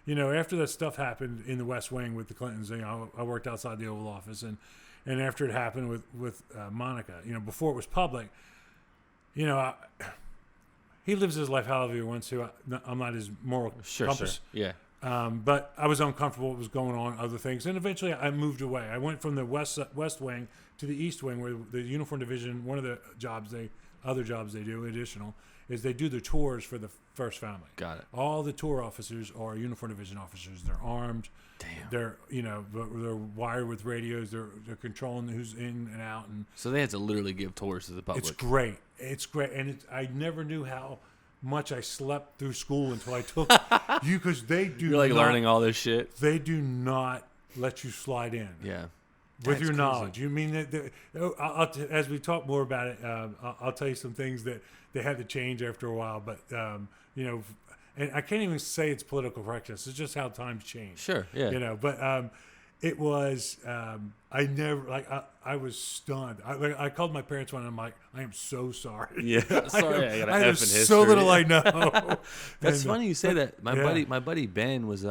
after that stuff happened in the West Wing with the Clintons, I worked outside the Oval Office, and after it happened with Monica, before it was public, he lives his life however he wants to. I'm not his moral compass. Sure. Yeah. But I was uncomfortable with what was going on, other things. And eventually I moved away. I went from the West Wing to the East Wing, where the Uniform Division, one of the other jobs they do, additional, is they do the tours for the First Family. Got it. All the tour officers are Uniform Division officers. They're armed. Damn. They're wired with radios. They're controlling who's in and out. And so they had to literally give tours to the public. It's great. And I never knew how much I slept through school until I took you, because they do. You're learning all this shit. They do not let you slide in. Yeah. With your knowledge. You mean that? As we talk more about it, I'll tell you some things that they had to change after a while. But and I can't even say it's political correctness. It's just how times change. Sure. Yeah. But it was. I was stunned. I called my parents one, and I'm like, I am so sorry. Yeah. Sorry, I got an F in history. So little I know. That's funny you say that. My buddy Ben was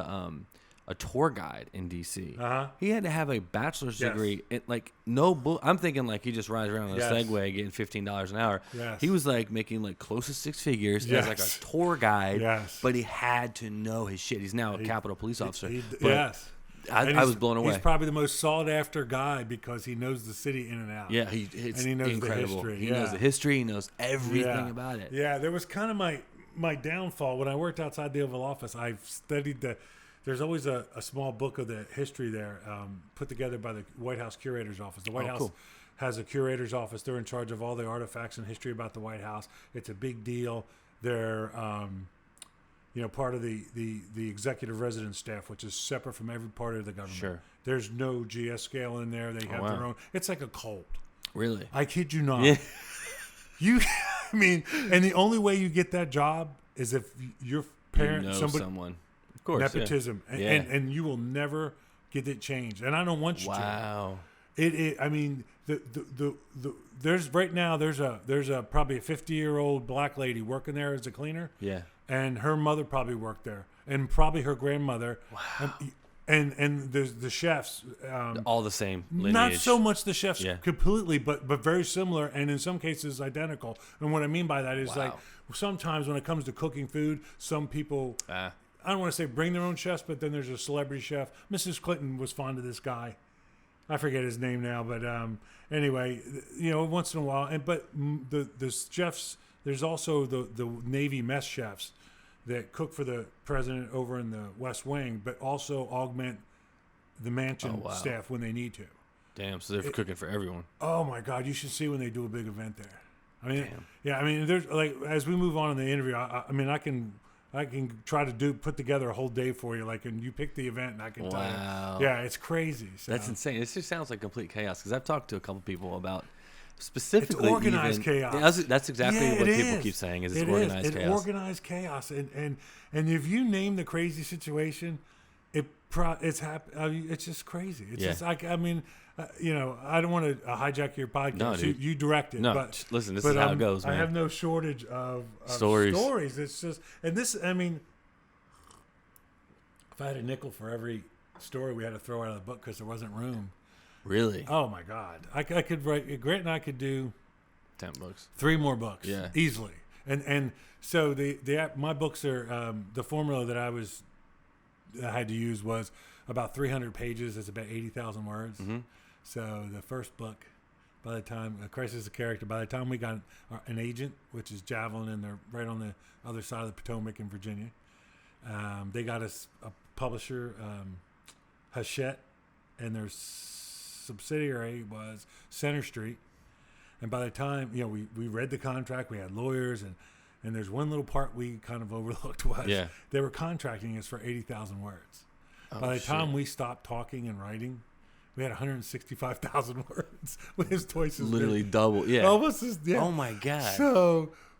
a tour guide in DC. Uh-huh. He had to have a bachelor's degree. I'm thinking he just rides around on a Segway getting $15 an hour. Yes. He was making close to six figures as a tour guide. Yes. But he had to know his shit. He's now a Capitol police officer. Yes. I was blown away. He's probably the most sought after guy because he knows the city in and out. Yeah, it's and he knows incredible. The history. He knows the history. He knows everything about it. Yeah, there was kind of my downfall when I worked outside the Oval Office. I've studied there's always a small book of the history there, put together by the White House Curator's Office. The White House has a curator's office. They're in charge of all the artifacts and history about the White House. It's a big deal. They're part of the executive residence staff, which is separate from every part of the government. Sure. There's no GS scale in there. They have their own. It's like a cult. Really? I kid you not. Yeah. And the only way you get that job is if your parent, someone. Of course. Nepotism. Yeah. And you will never get it changed. And I don't want you to. Wow. There's probably a 50-year-old black lady working there as a cleaner. Yeah. And her mother probably worked there, and probably her grandmother. Wow. And there's the chefs. All the same lineage. Not so much the chefs completely, but very similar, and in some cases identical. And what I mean by that is sometimes when it comes to cooking food, some people, I don't want to say bring their own chefs, but then there's a celebrity chef. Mrs. Clinton was fond of this guy. I forget his name now, but anyway, once in a while. But the chefs. There's also the Navy mess chefs that cook for the president over in the West Wing, but also augment the mansion staff when they need to. Damn, so they're cooking for everyone. Oh my God, you should see when they do a big event there. There's as we move on in the interview, I can try to put together a whole day for you, and you pick the event and I can tell you. Yeah, it's crazy. So. That's insane. This just sounds like complete chaos because I've talked to a couple people about. Specifically, it's organized chaos. That's exactly what people keep saying. Is it's organized chaos. It's organized chaos, and if you name the crazy situation, it's just crazy. It's just I don't want to hijack your podcast. No, dude. You direct it. No, but listen, this is how it goes, man. I have no shortage of stories. It's just, and this, if I had a nickel for every story we had to throw out of the book because there wasn't room. Really? Oh my God! I could write. Grant and I could do 10 books, 3 more books, easily. And so my books are the formula that I had to use was about 300 pages. It's about 80,000 words. Mm-hmm. So the first book, by the time Crisis of Character, by the time we got an agent, which is Javelin, and they're right on the other side of the Potomac in Virginia, they got us a publisher, Hachette, and there's subsidiary was Center Street, and by the time we read the contract, we had lawyers, and there's one little part we kind of overlooked was they were contracting us for 80,000 words. By the time we stopped talking and writing, we had 165,000 words with his twice as literally big. double. Almost as Oh my God. So